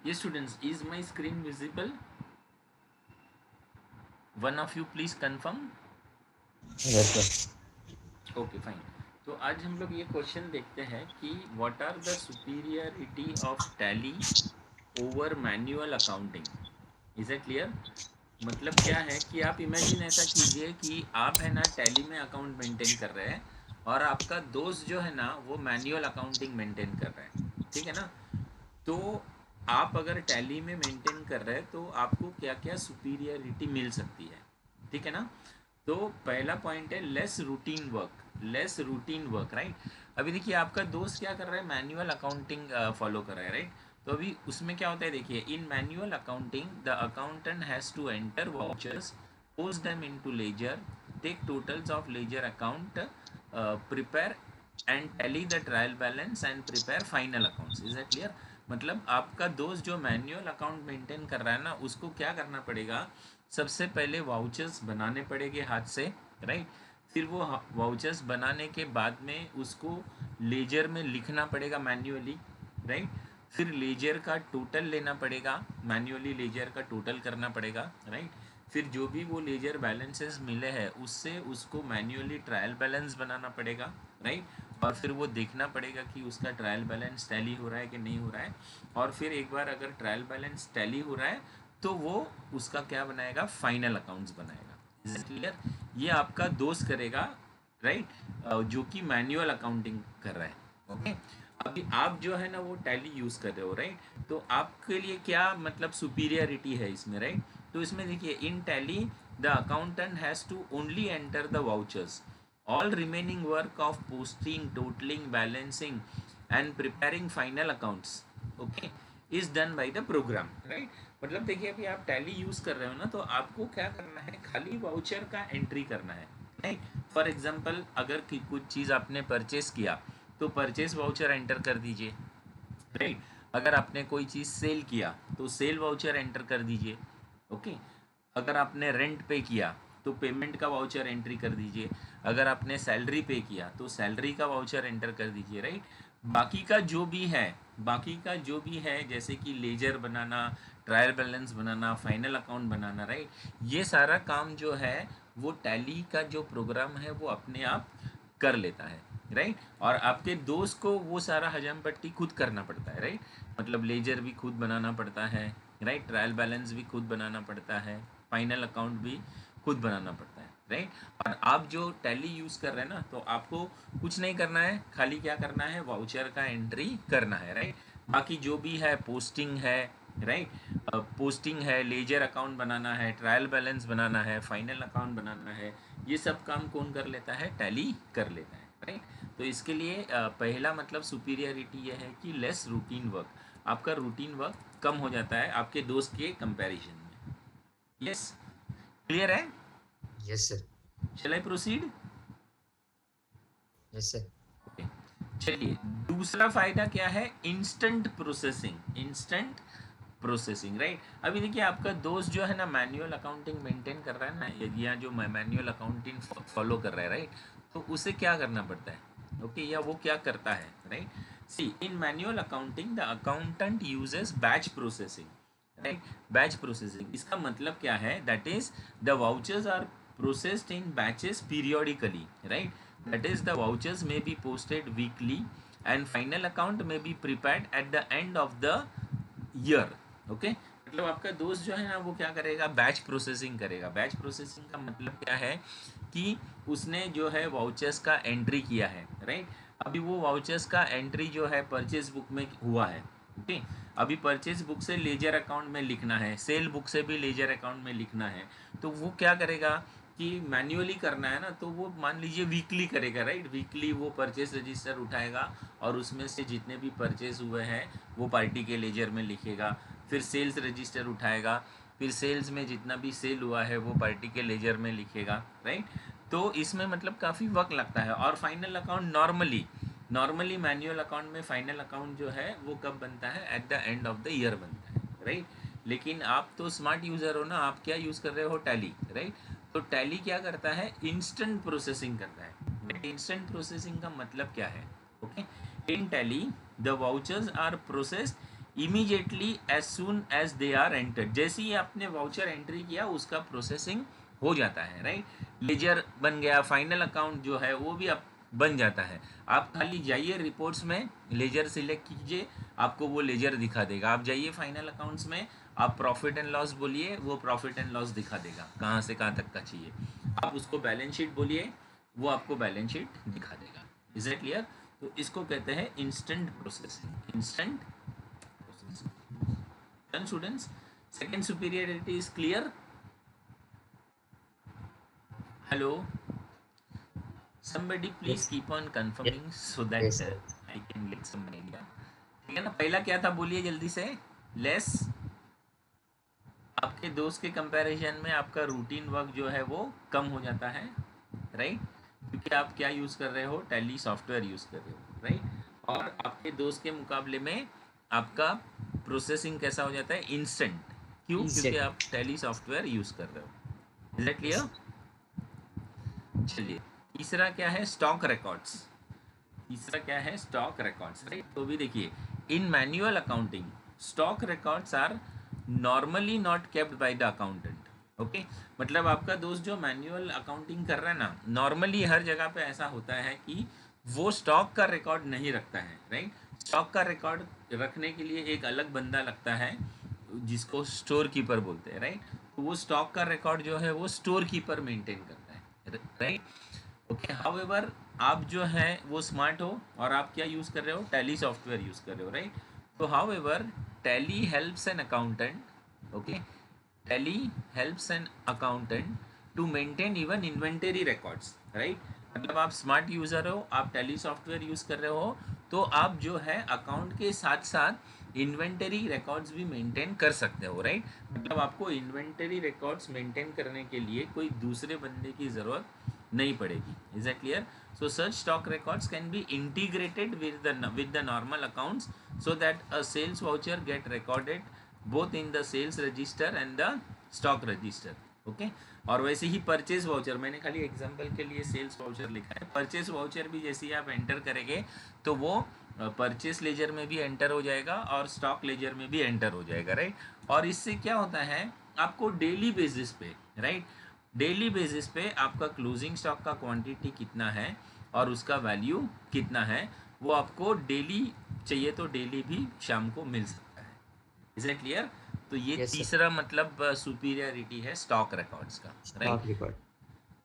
Yes, students, is my screen visible? One of you please confirm. Yes, sir. Okay, fine. तो आज हम लोग ये क्वेश्चन देखते हैं कि what are the superiority of Tally over manual accounting. Is it clear? मतलब क्या है कि आप इमेजिन ऐसा कीजिए कि आप है ना टैली में अकाउंट मेंटेन कर रहे हैं और आपका दोस्त जो है ना वो मैनुअल अकाउंटिंग मेंटेन कर रहा है, ठीक है ना। तो आप अगर टैली में मेंटेन कर रहे हैं तो आपको क्या क्या सुपीरियरिटी मिल सकती है, ठीक है ना। तो पहला पॉइंट है लेस रूटीन वर्क राइट। अभी देखिए आपका दोस्त क्या कर रहा है, मैनुअल अकाउंटिंग फॉलो कर रहा है, राइट। तो अभी उसमें क्या होता है, देखिए in manual accounting the accountant has to enter vouchers, post them into ledger, take totals of ledger account, prepare and tally the trial balance and prepare final accounts. Is that clear? मतलब आपका दोस्त जो manual account maintain कर रहा है ना, उसको क्या करना पड़ेगा, सबसे पहले वाउचर्स बनाने पड़ेंगे हाथ से, राइट। फिर वो वाउचर्स बनाने के बाद में उसको लेजर में लिखना पड़ेगा मैन्युअली, राइट। फिर लेजर का टोटल लेना पड़ेगा, मैन्युअली लेजर का टोटल करना पड़ेगा, राइट। फिर जो भी वो लेजर बैलेंसेस मिले हैं उससे उसको मैन्युअली ट्रायल बैलेंस बनाना पड़ेगा, राइट। और फिर वो देखना पड़ेगा कि उसका ट्रायल बैलेंस टैली हो रहा है कि नहीं हो रहा है। और फिर एक बार अगर ट्रायल बैलेंस टैली हो रहा है तो वो उसका क्या बनाएगा, फाइनल अकाउंट्स बनाएगा। Is it clear? ये आपका दोस्त करेगा, राइट, जो कि मैनुअल अकाउंटिंग कर रहा है, ओके। अभी आप जो है ना वो टैली यूज़ कर रहे हो, राइट। तो आपके लिए क्या मतलब सुपीरियरिटी है इसमें, राइट। तो इसमें देखिए in tally the accountant has to only enter the vouchers, all remaining work of posting, totaling, balancing and preparing final accounts, okay, is done by the program, right। मतलब देखिए अभी आप टैली यूज कर रहे हो ना, तो आपको क्या करना है, खाली वाउचर का एंट्री करना है, राइट। फॉर एग्जांपल अगर कुछ चीज़ आपने परचेस किया तो परचेस वाउचर एंटर कर दीजिए, राइट। अगर आपने कोई चीज़ सेल किया तो सेल वाउचर एंटर कर दीजिए, ओके। अगर आपने रेंट पे किया तो पेमेंट का वाउचर एंट्री कर दीजिए। अगर आपने सैलरी पे किया तो सैलरी का वाउचर एंटर कर दीजिए, राइट। बाकी का जो भी है, बाकी का जो भी है जैसे कि लेजर बनाना, ट्रायल बैलेंस बनाना, फाइनल अकाउंट बनाना, राइट, ये सारा काम जो है वो टैली का जो प्रोग्राम है वो अपने आप कर लेता है, राइट। और आपके दोस्त को वो सारा हजम पट्टी खुद करना पड़ता है, राइट। मतलब लेजर भी खुद बनाना पड़ता है, राइट, ट्रायल बैलेंस भी खुद बनाना पड़ता है, फाइनल अकाउंट भी खुद बनाना पड़ता है, राइट। और आप जो टैली यूज़ कर रहे हैं ना, तो आपको कुछ नहीं करना है, खाली क्या करना है, वाउचर का एंट्री करना है, राइट। बाकी जो भी है पोस्टिंग है, राइट, पोस्टिंग है, लेजर अकाउंट बनाना है, ट्रायल बैलेंस बनाना है, फाइनल अकाउंट बनाना है, ये सब काम कौन कर लेता है, टैली कर लेता है, राइट। तो इसके लिए पहला मतलब सुपीरियरिटी ये है कि लेस रूटीन वर्क, आपका रूटीन वर्क कम हो जाता है आपके दोस्त के कंपैरिजन में। यस, क्लियर है? Yes, sir. Shall I proceed? Yes, sir. Okay, चलिए। दूसरा फायदा क्या है, instant processing, instant processing, right. अभी देखिए आपका दोस्त जो है ना मैनुअल अकाउंटिंग मेंटेन कर रहा है ना, या जो मैनुअल अकाउंटिंग फॉलो कर रहा है, राइट। तो उसे क्या करना पड़ता है, ओके, या वो क्या करता है, right. See in manual accounting the accountant uses batch processing, right. Batch processing इसका मतलब क्या है, that is the vouchers are processed in batches periodically, right? That is the vouchers may be posted weekly and final account may be prepared at the end of the year, okay। मतलब आपका दोस्त जो है ना वो क्या करेगा, batch processing करेगा। बैच प्रोसेसिंग का मतलब क्या है कि उसने जो है वाउचर्स का एंट्री किया है, राइट। अभी वो वाउचर्स का एंट्री जो है परचेज बुक में हुआ है, ओके। अभी परचेज बुक से लेजर अकाउंट में लिखना है, सेल बुक से भी लेजर अकाउंट में लिखना है। तो वो क्या करेगा कि मैन्युअली करना है ना, तो वो मान लीजिए वीकली करेगा, राइट। वीकली वो परचेस रजिस्टर उठाएगा और उसमें से जितने भी परचेस हुए हैं वो पार्टी के लेजर में लिखेगा। फिर सेल्स रजिस्टर उठाएगा, फिर सेल्स में जितना भी सेल हुआ है वो पार्टी के लेजर में लिखेगा, राइट। तो इसमें मतलब काफ़ी वक्त लगता है। और final account normally manual account में फाइनल अकाउंट जो है वो कब बनता है, at the end of the year बनता है, राइट। लेकिन आप तो स्मार्ट यूज़र हो ना, आप क्या यूज़ कर रहे हो, टैली, राइट। तो टैली क्या करता है, इंस्टेंट प्रोसेसिंग करता है। इंस्टेंट प्रोसेसिंग का मतलब क्या है, okay. In tally the vouchers are processed immediately as soon as they are entered, जैसे ही आपने वाउचर एंट्री किया उसका प्रोसेसिंग हो जाता है, राइट। लेजर बन गया, फाइनल अकाउंट जो है वो भी अब बन जाता है। आप खाली जाइए रिपोर्ट्स में, लेजर सिलेक्ट कीजिए, आपको वो लेजर दिखा देगा। आप जाइए फाइनल अकाउंट्स में, आप प्रॉफिट एंड लॉस बोलिए, वो प्रॉफिट एंड लॉस दिखा देगा कहाँ से कहाँ तक का चाहिए। आप उसको बैलेंस शीट बोलिए, वो आपको बैलेंस शीट दिखा देगा। Is it clear? तो इसको कहते हैं instant processing, instant processing. Done students? Second superiority is clear? Hello, somebody please Yes. keep on Yes. confirming so that Yes, sir. I can get some idea। ठीक है ना? पहला क्या था बोलिए जल्दी से। लेस, आपके दोस्त के कंपैरिजन में आपका रूटीन वर्क जो है वो कम हो जाता है, राइट, क्योंकि आप क्या यूज़ कर रहे हो, टैली सॉफ्टवेयर यूज़ कर रहे हो, राइट। और आपके दोस्त के मुकाबले में आपका प्रोसेसिंग कैसा हो जाता है, इंस्टेंट। क्यों? क्योंकि Instant. आप टैली सॉफ्टवेयर यूज़ कर रहे हो। Is that Yes, clear? sir. चलिए, तीसरा क्या है, स्टॉक रिकॉर्ड्स। तीसरा क्या है, स्टॉक रिकॉर्ड्स, राइट। तो भी देखिए, in manual accounting stock records are normally not kept by the accountant. Okay, मतलब आपका दोस्त जो मैनुअल अकाउंटिंग कर रहा है ना, नॉर्मली हर जगह पे ऐसा होता है कि वो स्टॉक का रिकॉर्ड नहीं रखता है, राइट। स्टॉक का रिकॉर्ड रखने के लिए एक अलग बंदा लगता है जिसको स्टोर कीपर बोलते हैं, राइट। तो वो स्टॉक का रिकॉर्ड जो है वो स्टोर कीपर मेंटेन करता है, राइट। ओके, हाउएवर आप जो है वो स्मार्ट हो और आप क्या यूज़ कर रहे हो, टैली सॉफ्टवेयर यूज़ कर रहे हो, राइट। तो however Tally helps an accountant, okay, Tally helps an accountant to maintain even inventory records, right. मतलब आप स्मार्ट यूज़र हो, आप टैली सॉफ्टवेयर यूज़ कर रहे हो, तो आप जो है अकाउंट के साथ साथ इन्वेंटरी रिकॉर्ड्स भी मेंटेन कर सकते हो, राइट। मतलब आपको इन्वेंटरी रिकॉर्ड्स मेंटेन करने के लिए कोई दूसरे बंदे की ज़रूरत नहीं पड़ेगी। Is that clear? So such stock records can be integrated with the normal accounts so that a sales voucher get recorded both in the sales register and the stock register। Okay, और वैसे ही purchase voucher, मैंने खाली example के लिए sales voucher लिखा है, purchase voucher भी जैसे ही आप एंटर करेंगे तो वो परचेस लेजर में भी एंटर हो जाएगा और स्टॉक लेजर में भी एंटर हो जाएगा, राइट। और इससे क्या होता है, आपको डेली बेसिस पे, राइट, डेली बेसिस पे आपका क्लोजिंग स्टॉक का क्वांटिटी कितना है और उसका वैल्यू कितना है, वो आपको डेली चाहिए तो डेली भी शाम को मिल सकता है। Is it clear? तो ये Yes, sir. तीसरा मतलब सुपीरियरिटी है स्टॉक रिकॉर्ड्स का, राइट। Stock record.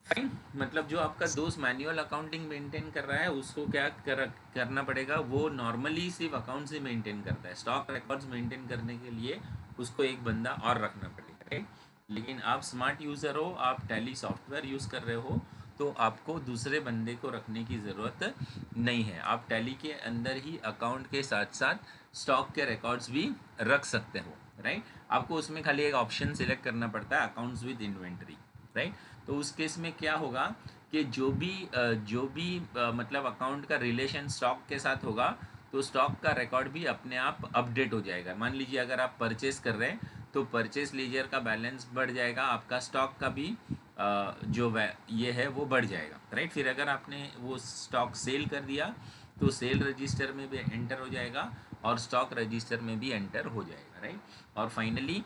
फाइन, मतलब जो आपका दोस्त मैनुअल अकाउंटिंग मेंटेन कर रहा है उसको क्या करना पड़ेगा, वो नॉर्मली सिर्फ अकाउंट से मेंटेन करता है। स्टॉक रिकॉर्ड्स मेंटेन करने के लिए उसको एक बंदा और रखना पड़ेगा, राइट। लेकिन आप स्मार्ट यूज़र हो, आप टैली सॉफ्टवेयर यूज़ कर रहे हो, तो आपको दूसरे बंदे को रखने की ज़रूरत नहीं है। आप टैली के अंदर ही अकाउंट के साथ साथ स्टॉक के रिकॉर्ड्स भी रख सकते हो, राइट। आपको उसमें खाली एक ऑप्शन सिलेक्ट करना पड़ता है, अकाउंट्स विद इन्वेंटरी, राइट। तो उस केस में क्या होगा कि जो भी मतलब अकाउंट का रिलेशन स्टॉक के साथ होगा तो स्टॉक का रिकॉर्ड भी अपने आप अपडेट हो जाएगा। मान लीजिए अगर आप परचेस कर रहे हैं तो परचेस लेजर का बैलेंस बढ़ जाएगा, आपका स्टॉक का भी जो ये है वो बढ़ जाएगा, राइट। फिर अगर आपने वो स्टॉक सेल कर दिया तो सेल रजिस्टर में भी एंटर हो जाएगा और स्टॉक रजिस्टर में भी एंटर हो जाएगा, राइट। और फाइनली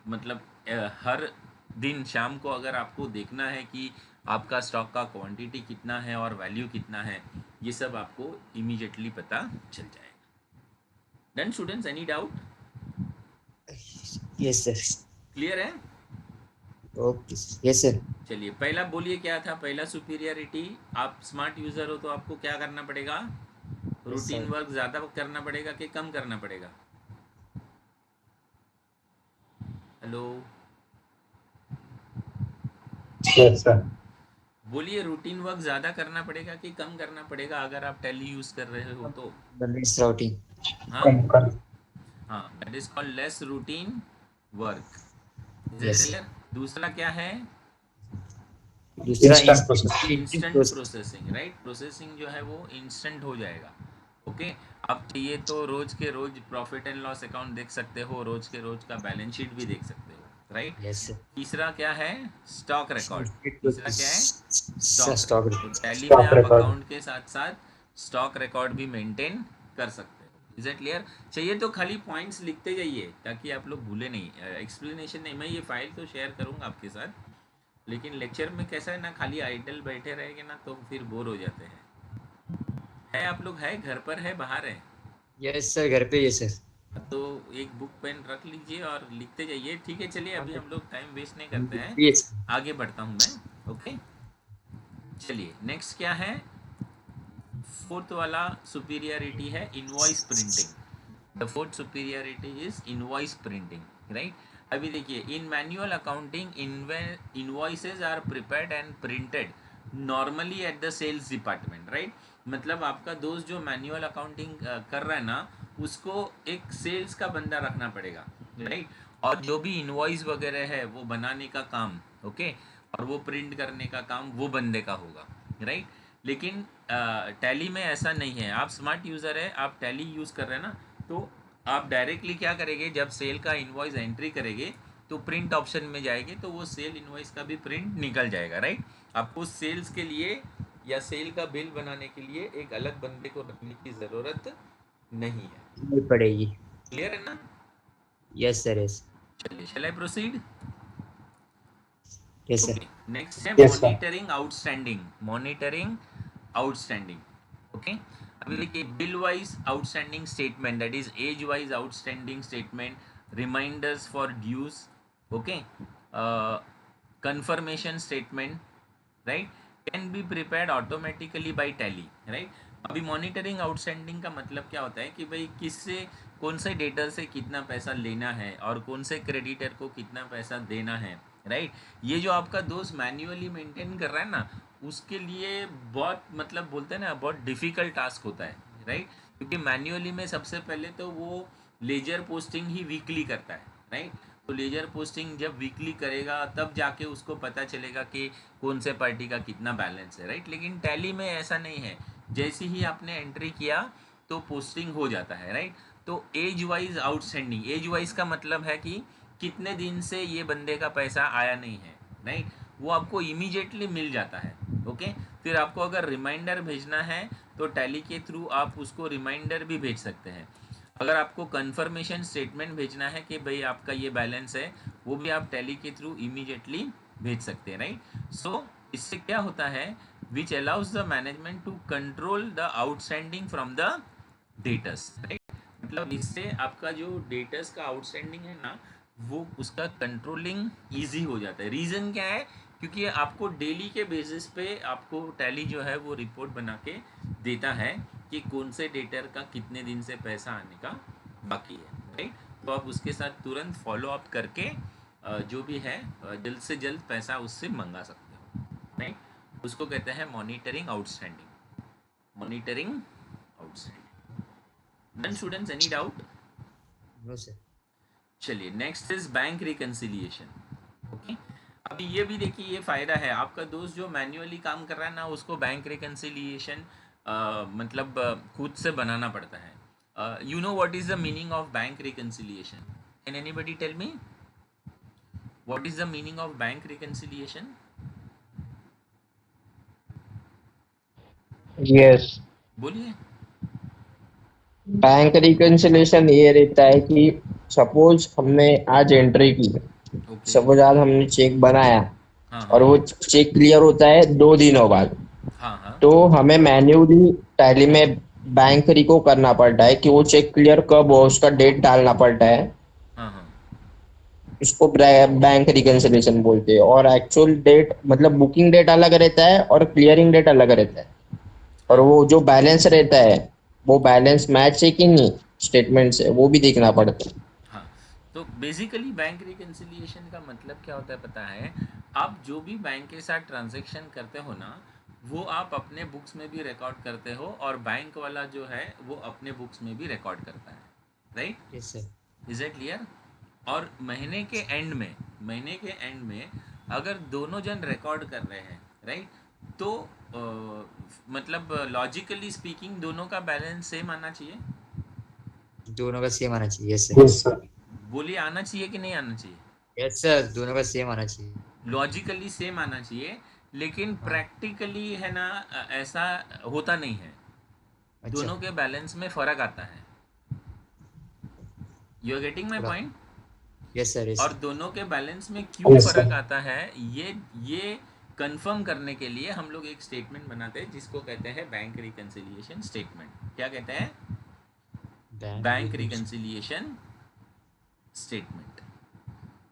मतलब हर दिन शाम को अगर आपको देखना है कि आपका स्टॉक का क्वांटिटी कितना है और वैल्यू कितना है, ये सब आपको इमीडिएटली पता चल जाएगा। Done students, any doubt? Yes, sir. Clear है? Okay. Yes, sir. चलिए, पहला बोलिए क्या था, पहला सुपीरियरिटी। आप स्मार्ट यूज़र हो तो आपको क्या करना पड़ेगा, Yes, sir. रूटीन वर्क ज़्यादा करना पड़ेगा कि कम करना पड़ेगा? Hello, Yes, sir. बोलिए, रूटीन वर्क ज़्यादा करना पड़ेगा कि कम करना पड़ेगा अगर आप टैली यूज़ कर रहे हो तो? The less routing. हाँ Come. हाँ, that is called less routine work. Yes, sir. Clear? दूसरा क्या है, दूसरा Instant process. Instant process. Processing, right. Processing जो है वो इंस्टेंट हो जाएगा। ओके, आप चाहिए तो रोज के रोज प्रॉफिट एंड लॉस अकाउंट देख सकते हो, रोज के रोज का बैलेंस शीट भी देख सकते हो, राइट। Yes, sir. तीसरा क्या है, स्टॉक रिकॉर्ड। तीसरा क्या है, Stock स्टॉक। record. तो टैली में Stock आप record. अकाउंट के साथ साथ स्टॉक रिकॉर्ड भी मेंटेन कर सकते हो। Is it clear? चाहिए तो खाली पॉइंट्स लिखते जाइए ताकि आप लोग भूले नहीं, एक्सप्लेनेशन नहीं। मैं ये फाइल तो शेयर करूँगा आपके साथ, लेकिन लेक्चर में कैसा है ना, खाली आइडल बैठे रहेंगे ना तो फिर बोर हो जाते हैं। है आप लोग, है घर पर, है बाहर है? यस सर, घर पे ही है सर। तो एक बुक पेन रख लीजिए और लिखते जाइए, ठीक है? चलिए अभी हम लोग टाइम वेस्ट नहीं करते हैं, यस आगे बढ़ता हूँ मैं। ओके, चलिए नेक्स्ट क्या है? फोर्थ वाला सुपीरियरिटी है invoice printing. The fourth superiority is invoice printing, right? अभी देखिए, in manual accounting invoices are prepared and printed normally at the sales department, right? मतलब आपका दोस्त जो मैनुअल अकाउंटिंग कर रहा है ना, उसको एक सेल्स का बंदा रखना पड़ेगा, राइट? और जो भी इनवॉइस वगैरह है वो बनाने का काम, ओके, और वो प्रिंट करने का काम वो बंदे का होगा, राइट? लेकिन टैली में ऐसा नहीं है। आप स्मार्ट यूज़र है, आप टैली यूज़ कर रहे हैं ना, तो आप डायरेक्टली क्या करेंगे, जब सेल का इनवॉइस एंट्री करेंगे तो प्रिंट ऑप्शन में जाएंगे तो वो सेल इनवॉइस का भी प्रिंट निकल जाएगा, राइट? आपको सेल्स के लिए या सेल का बिल बनाने के लिए एक अलग बंदे को रखने की ज़रूरत नहीं है। नहीं पड़ेगी। क्लियर है ना? Yes sir, yes. चलिए, shall I proceed? Yes sir. Okay, next है Yes, sir. Monitoring outstanding. Monitoring outstanding, okay. अभी देखिए, bill wise outstanding statement, that is age wise outstanding statement, reminders for dues, okay, confirmation statement, right, can be prepared automatically by tally, right? अभी monitoring outstanding का मतलब क्या होता है कि भाई किससे, कौन से डेटर से कितना पैसा लेना है और कौन से क्रेडिटर को कितना पैसा देना है, राइट? ये जो आपका दोस्त मैन्युअली मेंटेन कर रहा है ना, उसके लिए बहुत, मतलब बोलते हैं ना, बहुत डिफ़िकल्ट टास्क होता है, राइट? क्योंकि मैन्युअली में सबसे पहले तो वो लेजर पोस्टिंग ही वीकली करता है, राइट? तो लेजर पोस्टिंग जब वीकली करेगा तब जाके उसको पता चलेगा कि कौन से पार्टी का कितना बैलेंस है, राइट? लेकिन टैली में ऐसा नहीं है, जैसे ही आपने एंट्री किया तो पोस्टिंग हो जाता है, राइट? तो as wise outstanding, age wise का मतलब है कि कितने दिन से ये बंदे का पैसा आया नहीं है, राइट? वो आपको इमीडिएटली मिल जाता है, ओके। फिर आपको अगर रिमाइंडर भेजना है तो टैली के थ्रू आप उसको रिमाइंडर भी भेज सकते हैं। अगर आपको कंफर्मेशन स्टेटमेंट भेजना है कि भाई आपका ये बैलेंस है, वो भी आप टैली के थ्रू इमीडिएटली भेज सकते हैं, राइट? सो इससे क्या होता है, which allows the management to control the outstanding from the debtors, right? मतलब इससे आपका जो डेटर्स का आउटस्टैंडिंग है ना, वो उसका कंट्रोलिंग ईजी हो जाता है। रीज़न क्या है? क्योंकि आपको डेली के बेसिस पे आपको टैली जो है वो रिपोर्ट बना के देता है कि कौन से डेटर का कितने दिन से पैसा आने का बाकी है, राइट? तो आप उसके साथ तुरंत फॉलो अप करके जो भी है जल्द से जल्द पैसा उससे मंगा सकते हो, राइट? उसको कहते हैं monitoring outstanding. Monitoring outstanding. Then students, any doubt? No sir. चलिए, next is bank reconciliation, okay. अभी ये भी देखिए, ये फ़ायदा है, आपका दोस्त जो मैन्युअली काम कर रहा है ना, उसको बैंक रिकन्सिलिएशन मतलब खुद से बनाना पड़ता है। You know what is the meaning of bank reconciliation? Can anybody tell me what is the meaning of bank reconciliation? Yes. बोलिए। बैंक रिकन्सिलेशन ये रहता है कि सपोज हमने आज एंट्री की, ओके। सपोज आज हमने चेक बनाया हाँ और हाँ वो चेक क्लियर होता है 2 दिनों बाद, हाँ हाँ तो हमें मैन्युअली टैली में बैंक रिको करना पड़ता है कि वो चेक क्लियर कब हो, उसका डेट डालना पड़ता है। हाँ हाँ उसको बैंक रिकन्सिलेशन बोलते हैं। और एक्चुअल डेट मतलब बुकिंग डेट अलग रहता है और क्लियरिंग डेट अलग रहता है। और हाँ वो जो बैलेंस रहता है वो बैलेंस मैच है कि नहीं स्टेटमेंट से, वो भी देखना पड़ता है। हाँ। तो बेसिकली बैंक रिकन्सिलिएशन का मतलब क्या होता है पता है? आप जो भी बैंक के साथ ट्रांजैक्शन करते हो ना, वो आप अपने बुक्स में भी रिकॉर्ड करते हो और बैंक वाला जो है वो अपने बुक्स में भी रिकॉर्ड करता है, right? Yes sir. Is it clear? और महीने के एंड में अगर दोनों जन रिकॉर्ड कर रहे हैं, राइट, तो मतलब लॉजिकली स्पीकिंग दोनों का बैलेंस सेम आना चाहिए। दोनों का सेम आना चाहिए। Yes sir. Yes, sir. बोलिए, आना चाहिए कि नहीं आना चाहिए? यस सर, दोनों का सेम आना चाहिए। लॉजिकली सेम आना चाहिए, लेकिन हाँ। प्रैक्टिकली है ना, ऐसा होता नहीं है। अच्छा। दोनों के बैलेंस में फ़र्क आता है, यू आर गेटिंग माई थोड़ा पॉइंट? यस सर यस और सर दोनों के बैलेंस में क्यों Yes, फर्क sir. आता है, ये कंफर्म करने के लिए हम लोग एक स्टेटमेंट बनाते हैं जिसको कहते हैं बैंक रिकंसिलिएशन स्टेटमेंट। क्या कहते हैं? Bank bank recons reconciliation statement.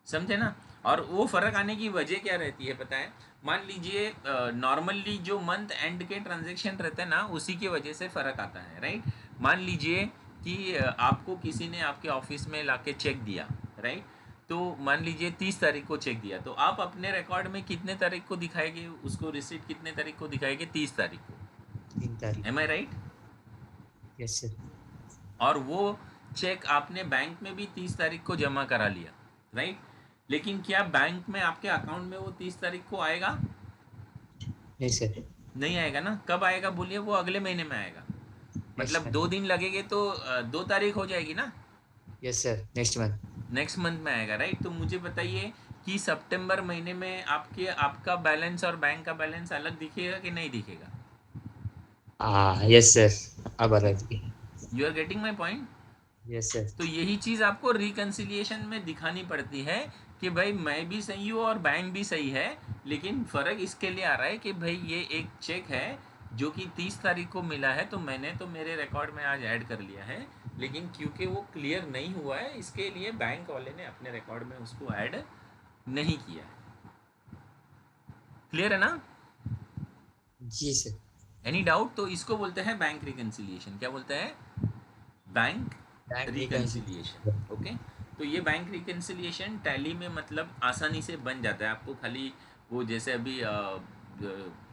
समझे ना? और वो फर्क आने की वजह क्या रहती है पता है? मान लीजिए नॉर्मली जो मंथ एंड के ट्रांजेक्शन रहते हैं ना, उसी की वजह से फर्क आता है, राइट? मान लीजिए कि आपको किसी ने आपके ऑफिस में लाके चेक दिया, राइट? तो मान लीजिए 30 तारीख को चेक दिया, तो आप अपने रिकॉर्ड में कितने तारीख को दिखाएंगे उसको? रिसीट कितने तारीख को दिखाएंगे? 30 तारीख को। 3 तारीख एम आई राइट? यस सर और वो चेक आपने बैंक में भी 30 तारीख को जमा करा लिया, राइट? लेकिन क्या बैंक में आपके अकाउंट में वो 30 तारीख को आएगा? नहीं सर नहीं आएगा ना। कब आएगा बोलिए? वो अगले महीने में आएगा। नेक्स्ट मतलब मंथ 2 दिन लगेंगे तो 2 तारीख हो जाएगी ना, yes sir next month next month में आएगा, राइट? तो मुझे बताइए कि सितंबर महीने में आपका बैलेंस और बैंक का बैलेंस अलग दिखेगा कि नहीं दिखेगा? यस सर अब आ रहा है you are getting my point? Yes sir तो यही चीज़ आपको रिकन्सिलिएशन में दिखानी पड़ती है कि भाई मैं भी सही हूँ और बैंक भी सही है, लेकिन फ़र्क इसके लिए आ रहा है कि भाई ये एक चेक है जो कि 30 तारीख को मिला है, तो मैंने तो मेरे रिकॉर्ड में आज ऐड कर लिया है, लेकिन क्योंकि वो क्लियर नहीं हुआ है इसके लिए बैंक वाले ने अपने रिकॉर्ड में उसको ऐड नहीं किया है। क्लियर है ना? जी सर एनी डाउट? तो इसको बोलते हैं बैंक रिकन्सिलिएशन। क्या बोलते हैं? Bank bank reconciliation. Reconciliation okay? तो ये बैंक रिकन्सिलिएशन टैली में मतलब आसानी से बन जाता है। आपको खाली वो जैसे अभी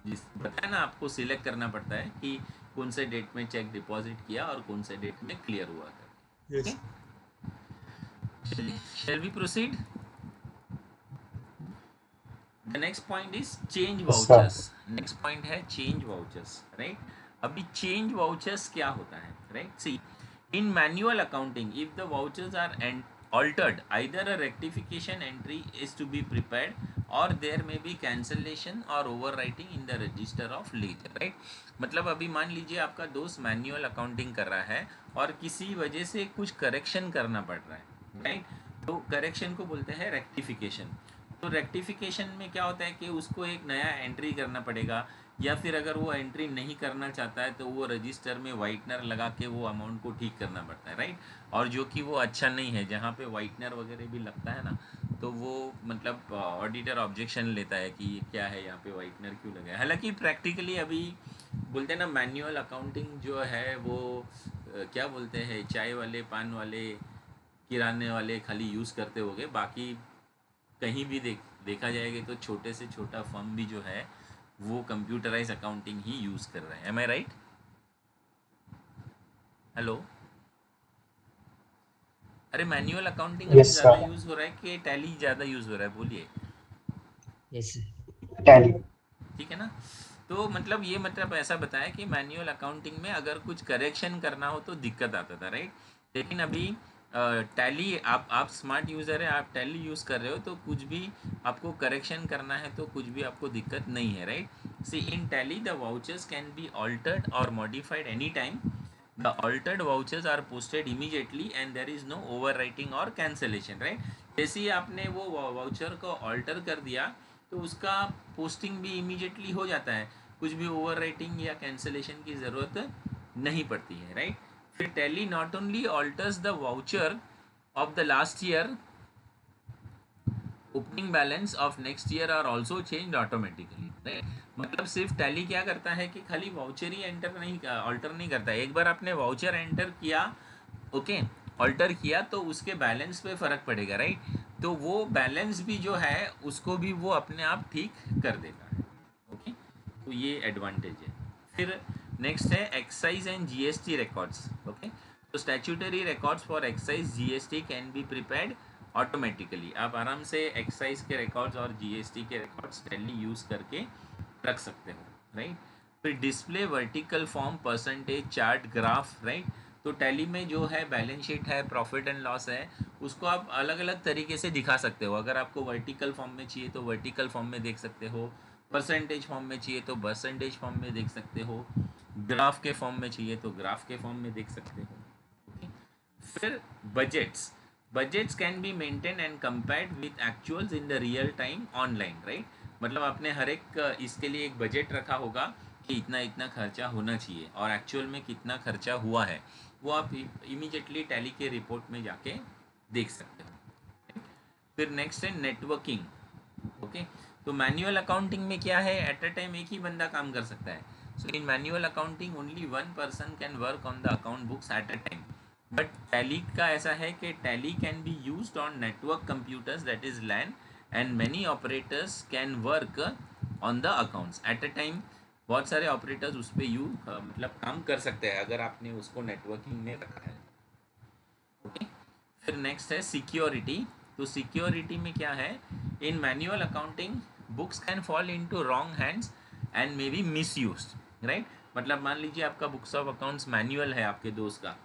जिस बताया ना, आपको सिलेक्ट करना पड़ता है कि कौन से डेट में चेक डिपॉजिट किया और कौन से डेट में क्लियर हुआ था। Okay, yes shall we proceed? The next point is change Yes, sir. Vouchers. Next point है चेंज वाउचर्स, राइट? अभी चेंज वाउचर्स क्या होता है, right? See, in manual accounting if the vouchers are altered, either a rectification entry is to be prepared or there may be cancellation or overwriting in the register of ledger, right? मतलब अभी मान लीजिए आपका दोस्त manual accounting कर रहा है और किसी वजह से कुछ करेक्शन करना पड़ रहा है, राइट? तो करेक्शन को बोलते हैं रेक्टिफिकेशन। तो रेक्टिफिकेशन में क्या होता है कि उसको एक नया एंट्री करना पड़ेगा, या फिर अगर वो एंट्री नहीं करना चाहता है तो वो रजिस्टर में वाइटनर लगा के वो अमाउंट को ठीक करना पड़ता है, राइट? और जो कि वो अच्छा नहीं है, जहाँ पे वाइटनर वगैरह भी लगता है ना, तो वो मतलब ऑडिटर ऑब्जेक्शन लेता है कि ये क्या है, यहाँ पे वाइटनर क्यों लगा है। हालांकि प्रैक्टिकली अभी बोलते हैं ना, मैनुअल अकाउंटिंग जो है वो क्या बोलते हैं, चाय वाले, पान वाले, किराने वाले खाली यूज़ करते होंगे, बाकी कहीं भी देखा जाएगा तो छोटे से छोटा फर्म भी जो है वो कंप्यूटराइज अकाउंटिंग ही यूज़ कर रहे हैं। एम आई राइट? हेलो? अरे मैनुअल अकाउंटिंग अभी Yes, ज़्यादा sir. यूज़ हो रहा है कि टैली ज़्यादा यूज़ हो रहा है, बोलिए। Yes Tally. ठीक है ना? तो मतलब ये मतलब ऐसा बताया कि मैनुअल अकाउंटिंग में अगर कुछ करेक्शन करना हो तो दिक्कत आता था, राइट? लेकिन अभी टैली, आप स्मार्ट यूज़र है, आप टैली यूज़ कर रहे हो, तो कुछ भी आपको करेक्शन करना है तो कुछ भी आपको दिक्कत नहीं है, right? See, in tally the vouchers can be altered और modified any time. The altered vouchers are posted immediately and there is no overwriting और कैंसलेशन, राइट? जैसे ही आपने वो वाउचर को ऑल्टर कर दिया तो उसका पोस्टिंग भी इमीडिएटली हो जाता है, कुछ भी ओवर राइटिंग या कैंसलेशन की ज़रूरत नहीं पड़ती है, राइट? फिर Tally not only alters the voucher of the last year, opening balance of next year are also change automatically, right? मतलब सिर्फ टैली क्या करता है कि खाली वाउचर ही एंटर नहीं, ऑल्टर नहीं करता है। एक बार आपने वाउचर एंटर किया, ओके, ऑल्टर किया, तो उसके बैलेंस पे फ़र्क पड़ेगा, राइट? तो वो बैलेंस भी जो है उसको भी वो अपने आप ठीक कर देगा, ओके? तो ये एडवांटेज है। फिर नेक्स्ट है excise and GST records, okay? तो statutory records for excise GST can be prepared automatically. आप आराम से एक्साइज के रिकॉर्ड्स और जीएसटी के रिकॉर्ड्स टैली यूज़ करके रख सकते हो, राइट? फिर display vertical form, percentage, chart, graph, right? तो टैली में जो है बैलेंस शीट है, प्रॉफिट एंड लॉस है, उसको आप अलग अलग तरीके से दिखा सकते हो। अगर आपको वर्टिकल फॉर्म में चाहिए तो वर्टिकल फॉर्म में देख सकते हो, परसेंटेज फॉर्म में चाहिए तो परसेंटेज फॉर्म में देख सकते हो, ग्राफ के फॉर्म में चाहिए तो ग्राफ के फॉर्म में देख सकते हो, ओके? फिर budgets, budgets can be maintain and compared with actuals in the real time online, right. मतलब आपने हर एक इसके लिए एक बजट रखा होगा कि इतना इतना खर्चा होना चाहिए, और एक्चुअल में कितना खर्चा हुआ है वो आप इमीडिएटली टैली के रिपोर्ट में जाके देख सकते हो। फिर नेक्स्ट है नेटवर्किंग। ओके, तो मैनुअल अकाउंटिंग में क्या है, एट अ टाइम एक ही बंदा काम कर सकता है। So in manual accounting only one person can work on the account books at a time. But Tally का ऐसा है कि Tally can be used on network computers, that is LAN, and many operators can work on the accounts at a time. बहुत सारे operators उस पर मतलब काम कर सकते हैं अगर आपने उसको नेटवर्किंग में रखा है। ओके, फिर नेक्स्ट है सिक्योरिटी। तो सिक्योरिटी में क्या है, इन manual accounting books can fall into wrong hands and may be misused, right. मतलब मान लीजिए आपका बुक्स ऑफ अकाउंट्स मैनुअल है आपके दोस्त का,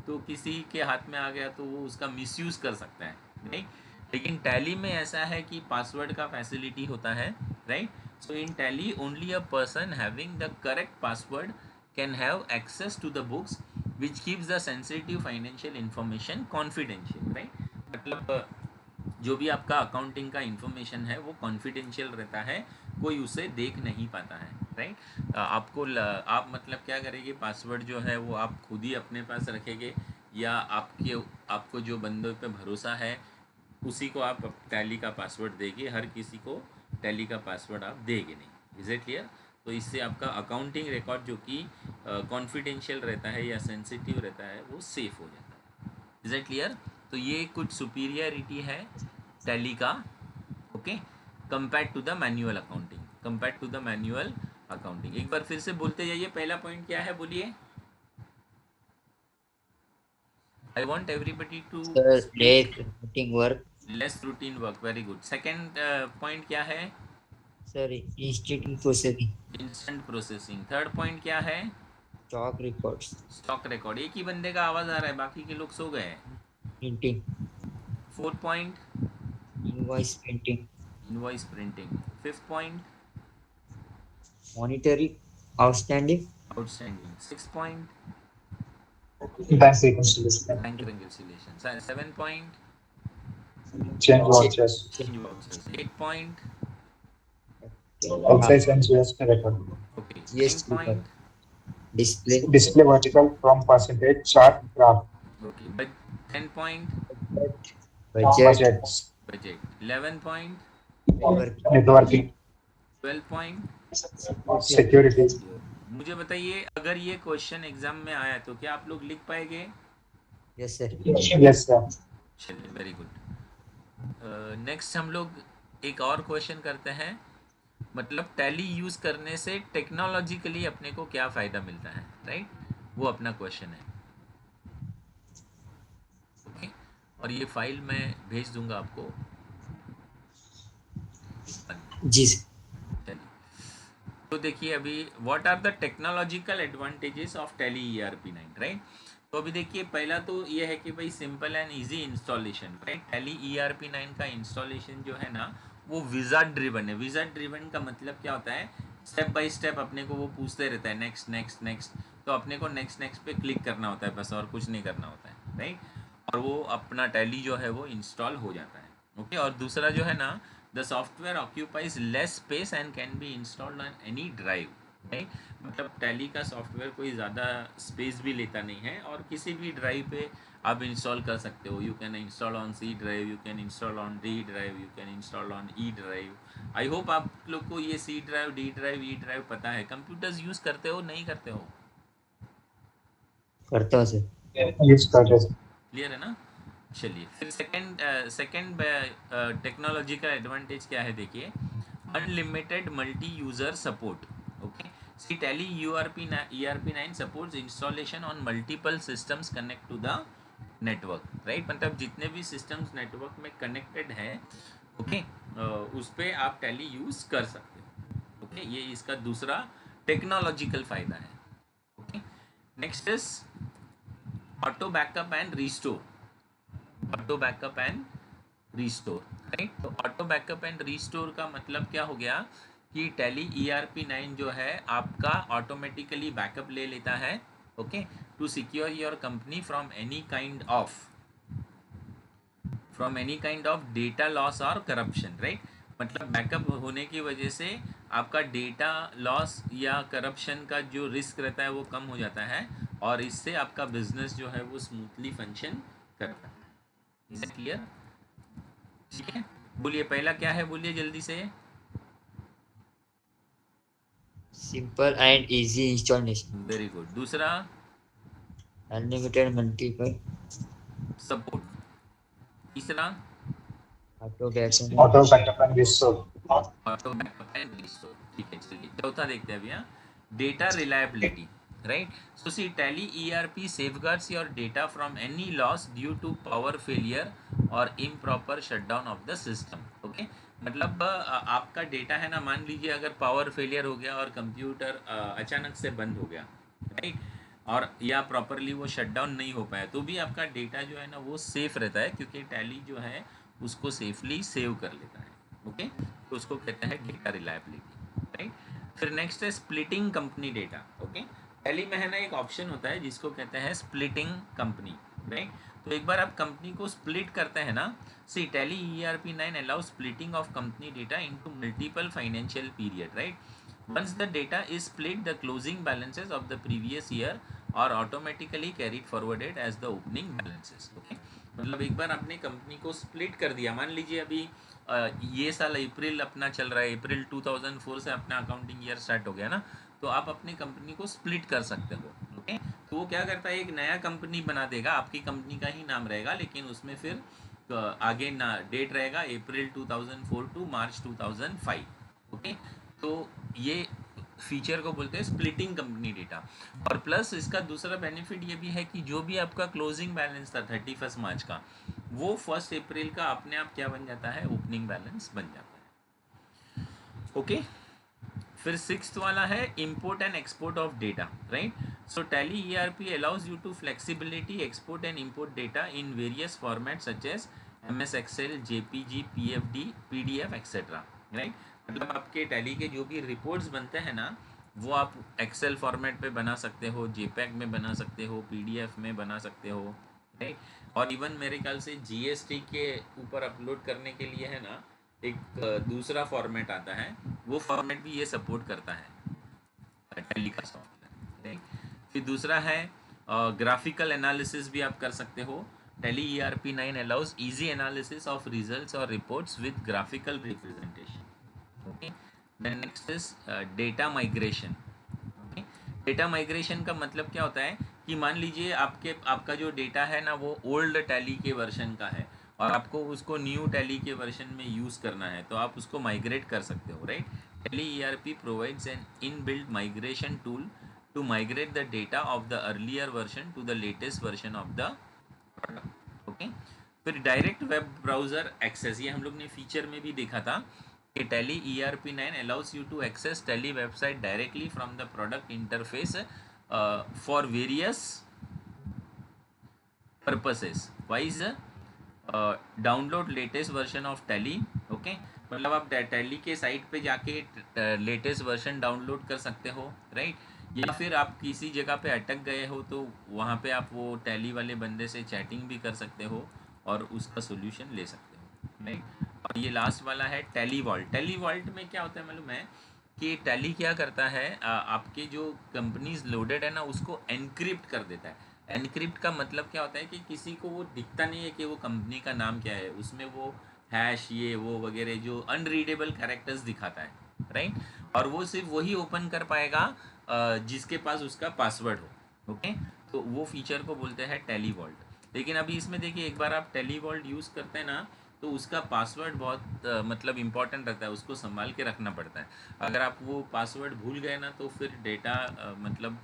तो किसी के हाथ में आ गया तो वो उसका मिसयूज कर सकता है, राइट। लेकिन टैली में ऐसा है कि पासवर्ड का फैसिलिटी होता है, right. So in tally only a person having the correct password can have access to the books which keeps the sensitive financial information confidential, right। मतलब जो भी आपका अकाउंटिंग का इंफॉर्मेशन है वो कॉन्फिडेंशियल रहता है, कोई उसे देख नहीं पाता है, राइट। आप मतलब क्या करेंगे, पासवर्ड जो है वो आप खुद ही अपने पास रखेंगे, या आपको जो बंदों पे भरोसा है उसी को आप टैली का पासवर्ड देंगे, हर किसी को टैली का पासवर्ड आप देंगे नहीं। Is it clear. तो इससे आपका अकाउंटिंग रिकॉर्ड जो कि कॉन्फिडेंशियल रहता है या सेंसिटिव रहता है वो सेफ हो जाता है। Is it clear. तो ये कुछ सुपीरियरिटी है टैली का, okay, compare to the manual accounting, compare to the manual accounting. एक बार फिर से बोलते जाइए, पहला पॉइंट क्या है बोलिए। I want everybody to Sir, speak. late routine work. Less routine work, very good. Second point क्या है, Sir, instant processing. Instant processing. Third point क्या है, Stock records. Stock record. एक ही बंदे का आवाज आ रहा है, बाकी के लोग सो गए हैं। Printing. Fourth point, Invoice printing. Invoice printing. Fifth point, Monitoring. Outstanding. Outstanding. Six point, Bank reconciliation, bank reconciliation. Seven point, change Check. vouchers, change vouchers. Eight point, excise and GST record, okay. Nine GST record. Point, Display. display vertical from percentage chart graph, okay. But 10 point, Budget. budgets, budget. 11 point, Networking. networking, 12 point. security. मुझे बताइए, अगर ये question exam में आया तो क्या आप लोग लिख पाएंगे। Yes, sir. Yes, sir. चलिए, वेरी गुड। नेक्स्ट हम लोग एक और क्वेश्चन करते हैं। मतलब टैली यूज़ करने से टेक्नोलॉजिकली अपने को क्या फ़ायदा मिलता है, राइट। वो अपना क्वेश्चन है, ओके। और ये फाइल मैं भेज दूंगा आपको। जी sir. चलिए, तो देखिए अभी what are the technological advantages of Tally ERP9, right. तो अभी देखिए, पहला तो ये है कि भाई simple and easy installation, right. Tally ERP9 का इंस्टॉलेशन जो है ना वो विजार्ड ड्रिवन है। विजार्ड ड्रिवन का मतलब क्या होता है, स्टेप बाय स्टेप अपने को वो पूछते रहता है नेक्स्ट नेक्स्ट नेक्स्ट, तो अपने को नेक्स्ट नेक्स्ट पे क्लिक करना होता है बस, और कुछ नहीं करना होता है, राइट। और वो अपना टैली जो है वो इंस्टॉल हो जाता है, ओके। और दूसरा जो है ना, the software occupies less space and can be installed on any drive, right. मतलब टैली का सॉफ्टवेयर कोई ज़्यादा स्पेस भी लेता नहीं है, और किसी भी ड्राइव पे आप इंस्टॉल कर सकते हो। You can install on C drive, you can install on D drive, you can install on E drive. I hope आप लोग को ये C drive, D drive, E drive पता है। कंप्यूटर्स यूज़ करते हो नहीं करते हो, करता हूँ sir. Use budget, क्लियर है ना। चलिए, फिर सेकंड टेक्नोलॉजिकल एडवांटेज क्या है देखिए, unlimited multi user support, okay. See tally ERP9 supports installation on multiple systems connect to the network, right. मतलब जितने भी सिस्टम्स नेटवर्क में कनेक्टेड है, ओके, उस पर आप टैली यूज़ कर सकते हो, ओके। ये इसका दूसरा टेक्नोलॉजिकल फ़ायदा है, okay. Next is auto backup and restore. Auto backup and restore, right. तो ऑटो बैकअप एंड रिस्टोर का मतलब क्या हो गया कि टैली ERP9 जो है आपका ऑटोमेटिकली बैकअप ले लेता है, okay, to secure your company from any kind of from any kind of data loss और करप्शन, राइट। मतलब बैकअप होने की वजह से आपका डेटा लॉस या करप्शन का जो रिस्क रहता है वो कम हो जाता है और इससे आपका बिजनेस जो है वो स्मूथली फंक्शन करता है। Is it clear? ठीक है, बोलिए पहला क्या है, बोलिए जल्दी से। Simple and easy installation. Very good. दूसरा Unlimited multiple सपोर्ट। तीसरा auto backup. Auto backup and restore. Auto backup and restore. ठीक है, चलिए चौथा देखते हैं भैया, data reliability, right. So see Tally ERP safeguards your data from any loss due to power failure और improper shutdown of the system. Okay, मतलब आपका डेटा है ना, मान लीजिए अगर पावर फेलियर हो गया और कंप्यूटर अचानक से बंद हो गया, राइट, और या प्रॉपरली वो शटडाउन नहीं हो पाया, तो भी आपका डेटा जो है ना वो सेफ रहता है, क्योंकि टैली जो है उसको सेफली सेव कर लेता है। ओके, तो उसको कहते हैं डेटा रिलायबिलिटी, राइट। फिर नेक्स्ट है splitting company data. Okay, tally में है ना एक ऑप्शन होता है जिसको कहते हैं स्प्लिटिंग कंपनी, राइट। तो एक बार आप कंपनी को स्प्लिट करते हैं ना, see tally ERP9 allow splitting of company data into multiple financial period, right. Once the data is split, the closing balances of the previous year are automatically carried forwarded as the opening balances. Okay? मतलब एक बार आपने company को split कर दिया, मान लीजिए अभी ये साल अप्रैल अपना चल रहा है, अप्रैल 2004 से अपना अकाउंटिंग ईयर स्टार्ट हो गया ना, तो आप अपनी कंपनी को स्प्लिट कर सकते हो। ओके, तो वो क्या करता है, एक नया कंपनी बना देगा, आपकी कंपनी का ही नाम रहेगा, लेकिन उसमें फिर आगे ना डेट रहेगा अप्रैल 2004 टू मार्च 2005। ओके, तो ये फीचर को बोलते हैं स्प्लिटिंग कंपनी डेटा। और प्लस इसका दूसरा बेनिफिट ये भी है कि जो भी आपका क्लोजिंग बैलेंस था 31 मार्च का, वो 1 अप्रैल का अपने आप क्या बन जाता है, ओपनिंग बैलेंस बन जाता है। ओके, फिर सिक्स्थ वाला है import and export of data, right. So Tally ERP allows you to flexibility export and import data in various format such as MS Excel, JPG, PFD, PDF etcetera, right. मतलब आपके tally के जो भी reports बनते हैं ना, वो आप एक्सेल फॉर्मेट पे बना सकते हो, JPEG में बना सकते हो, PDF में बना सकते हो, राइट। और इवन मेरे ख्याल से GST के ऊपर अपलोड करने के लिए है ना एक दूसरा फॉर्मेट आता है, वो फॉर्मेट भी ये सपोर्ट करता है टैली का सॉफ्टवेयर, राइट। फिर दूसरा है ग्राफिकल एनालिसिस भी आप कर सकते हो। Tally ERP9 allows easy analysis of results और reports with graphical representation. Okay, then next is data migration. Okay, data migration का मतलब क्या होता है कि मान लीजिए आपका जो डेटा है ना वो ओल्ड टैली के वर्जन का है और आपको उसको न्यू टैली के वर्जन में यूज़ करना है, तो आप उसको माइग्रेट कर सकते हो, right. Tally ERP provides an inbuilt migration tool to migrate the data of the earlier version to the latest version of the product. Okay, फिर डायरेक्ट वेब ब्राउज़र एक्सेस, ये हम लोग ने फीचर में भी देखा था कि tally ERP9 allows you to access tally website directly from the product interface for various purposes wise download latest version of tally. Okay, मतलब आप टैली के साइट पे जाके लेटेस्ट वर्जन डाउनलोड कर सकते हो, राइट। या फिर आप किसी जगह पे अटक गए हो तो वहाँ पे आप वो टैली वाले बंदे से चैटिंग भी कर सकते हो और उसका सोल्यूशन ले सकते हो, राइट। और ये लास्ट वाला है टैली वॉल्ट। टैली वॉल्ट में क्या होता है मालूम है कि टैली क्या करता है, आपके जो कंपनीज लोडेड है ना उसको एनक्रिप्ट कर देता है। एनक्रिप्ट का मतलब क्या होता है कि किसी को वो दिखता नहीं है कि वो कंपनी का नाम क्या है, उसमें वो हैश ये वो वगैरह जो अनरीडेबल कैरेक्टर्स दिखाता है, राइट। और वो सिर्फ वही ओपन कर पाएगा जिसके पास उसका पासवर्ड हो। ओके, तो वो फीचर को बोलते हैं टैली वॉल्ट। लेकिन अभी इसमें देखिए, एक बार आप टैली वॉल्ट यूज़ करते हैं ना तो उसका पासवर्ड बहुत मतलब इम्पॉर्टेंट रहता है, उसको संभाल के रखना पड़ता है। अगर आप वो पासवर्ड भूल गए ना तो फिर डेटा मतलब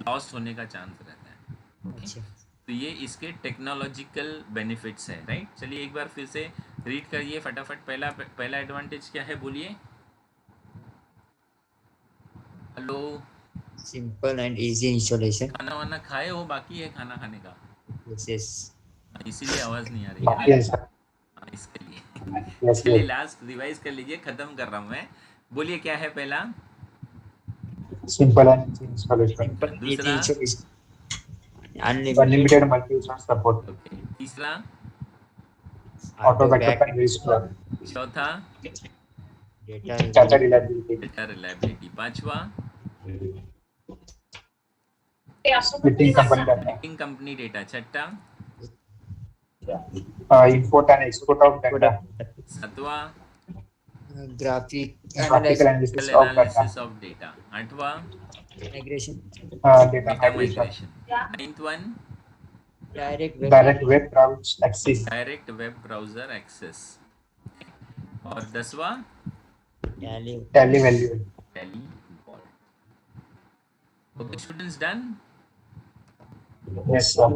लॉस्ट होने का चांस रहता है। अच्छा, तो ये इसके टेक्नोलॉजिकल बेनिफिट्स है, राइट। चलिए एक बार फिर से रीड करिए फटाफट। पहला एडवांटेज क्या है, बोलिए। Hello, simple and easy installation. खाना वाना खाए हो, बाकी है खाना खाने का, Yes. इसीलिए आवाज़ नहीं आ रही है। Yes, sir. हाँ, इसके लिए Yes, चलिए yes. लास्ट रिवाइज कर लीजिए, ख़त्म कर रहा हूँ मैं। बोलिए क्या है पहला, Simple and easy installation. Simple and easy दूसरा, installation. Unlimited Unlimited multi-user support. Okay, तीसरा, Auto backup and restore. चौथा Data reliability. डेटा रिलायबिलिटी, पांचवा Splitting company data. Meeting company data, छठा Import and export of data. सातवां graphic Graphical analysis, analysis of data. Analysis of data, आठवां migration, Data डेटा migration. Migration, ninth one direct web, Direct web browse access. Direct web browser access, और दसवां tally, Tally value. Tally vault. Okay students, done. Yes, sir.